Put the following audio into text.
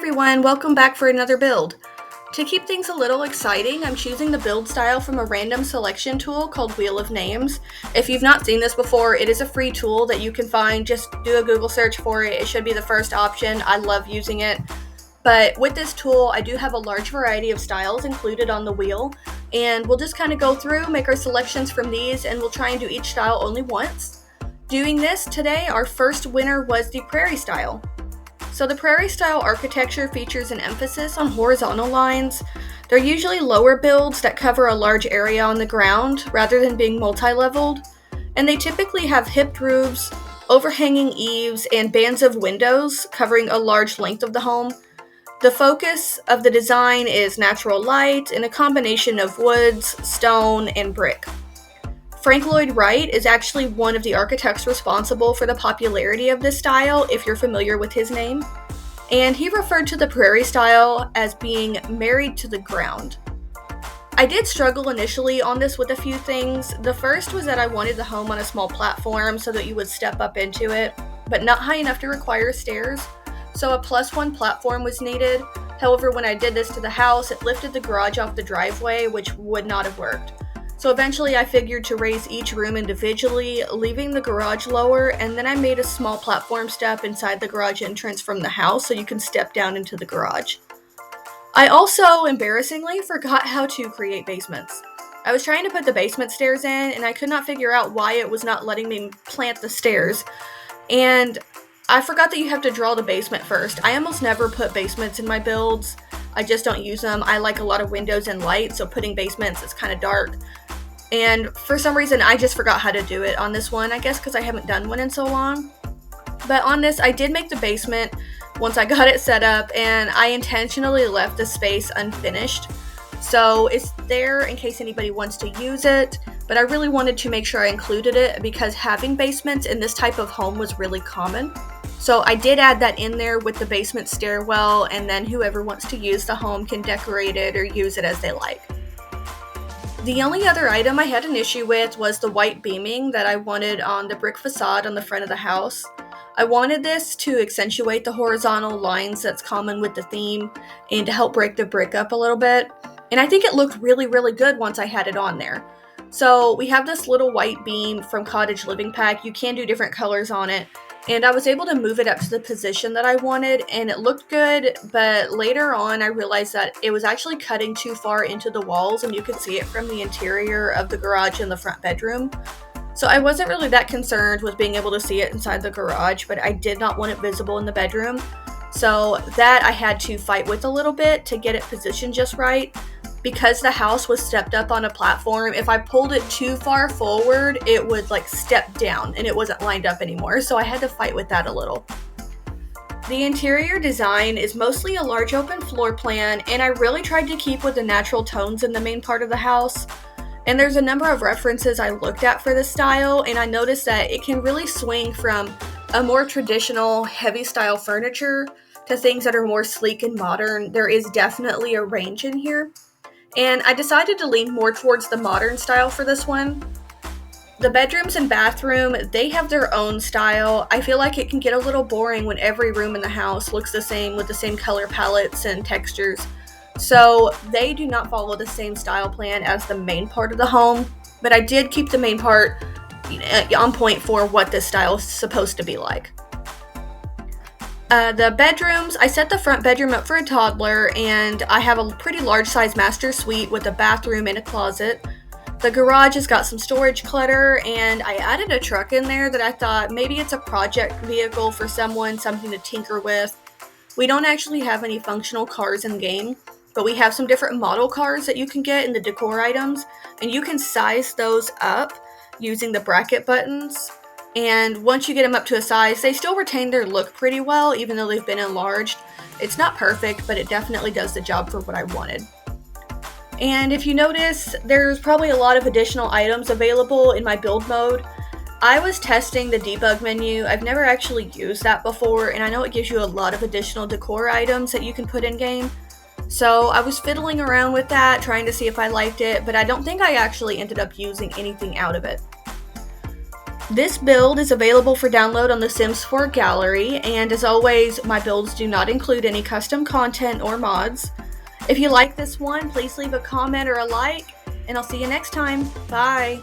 everyone, welcome back for another build. To keep things a little exciting, I'm choosing the build style from a random selection tool called Wheel of Names. If you've not seen this before, it is a free tool that you can find. Just do a Google search for it. It should be the first option. I love using it. But with this tool, I do have a large variety of styles included on the wheel, and we'll just kind of go through, make our selections from these, and we'll try and do each style only once. Doing this today, our first winner was the Prairie style. So the Prairie style architecture features an emphasis on horizontal lines. They're usually lower builds that cover a large area on the ground rather than being multi-leveled, and they typically have hipped roofs, overhanging eaves, and bands of windows covering a large length of the home. The focus of the design is natural light and a combination of woods, stone, and brick. Frank Lloyd Wright is actually one of the architects responsible for the popularity of this style, if you're familiar with his name. And he referred to the Prairie style as being married to the ground. I did struggle initially on this with a few things. The first was that I wanted the home on a small platform so that you would step up into it, but not high enough to require stairs. So a +1 platform was needed. However, when I did this to the house, it lifted the garage off the driveway, which would not have worked. So eventually I figured to raise each room individually, leaving the garage lower, and then I made a small platform step inside the garage entrance from the house so you can step down into the garage. I also, embarrassingly, forgot how to create basements. I was trying to put the basement stairs in, and I could not figure out why it was not letting me plant the stairs. And I forgot that you have to draw the basement first. I almost never put basements in my builds. I just don't use them. I like a lot of windows and light, so putting basements is kind of dark. And for some reason, I just forgot how to do it on this one, I guess because I haven't done one in so long. But on this, I did make the basement once I got it set up, and I intentionally left the space unfinished. So it's there in case anybody wants to use it, but I really wanted to make sure I included it because having basements in this type of home was really common. So I did add that in there with the basement stairwell, and then whoever wants to use the home can decorate it or use it as they like. The only other item I had an issue with was the white beaming that I wanted on the brick facade on the front of the house. I wanted this to accentuate the horizontal lines that's common with the theme and to help break the brick up a little bit. And I think it looked really, really good once I had it on there. So we have this little white beam from Cottage Living Pack. You can do different colors on it. And I was able to move it up to the position that I wanted, and it looked good, but later on I realized that it was actually cutting too far into the walls, and you could see it from the interior of the garage and the front bedroom. So I wasn't really that concerned with being able to see it inside the garage, but I did not want it visible in the bedroom. So that I had to fight with a little bit to get it positioned just right. Because the house was stepped up on a platform, if I pulled it too far forward, it would step down and it wasn't lined up anymore. So I had to fight with that a little. The interior design is mostly a large open floor plan, and I really tried to keep with the natural tones in the main part of the house. And there's a number of references I looked at for this style, and I noticed that it can really swing from a more traditional, heavy style furniture to things that are more sleek and modern. There is definitely a range in here. And I decided to lean more towards the modern style for this one. The bedrooms and bathroom, they have their own style. I feel like it can get a little boring when every room in the house looks the same with the same color palettes and textures. So they do not follow the same style plan as the main part of the home, but I did keep the main part on point for what this style is supposed to be like. The bedrooms, I set the front bedroom up for a toddler, and I have a pretty large size master suite with a bathroom and a closet. The garage has got some storage clutter, and I added a truck in there that I thought maybe it's a project vehicle for someone, something to tinker with. We don't actually have any functional cars in game, but we have some different model cars that you can get in the decor items, and you can size those up using the bracket buttons. And once you get them up to a size, they still retain their look pretty well, even though they've been enlarged. It's not perfect, but it definitely does the job for what I wanted. And if you notice, there's probably a lot of additional items available in my build mode. I was testing the debug menu. I've never actually used that before, and I know it gives you a lot of additional decor items that you can put in game. So I was fiddling around with that, trying to see if I liked it, but I don't think I actually ended up using anything out of it. This build is available for download on the Sims 4 gallery, and as always, my builds do not include any custom content or mods. If you like this one, please leave a comment or a like, and I'll see you next time. Bye!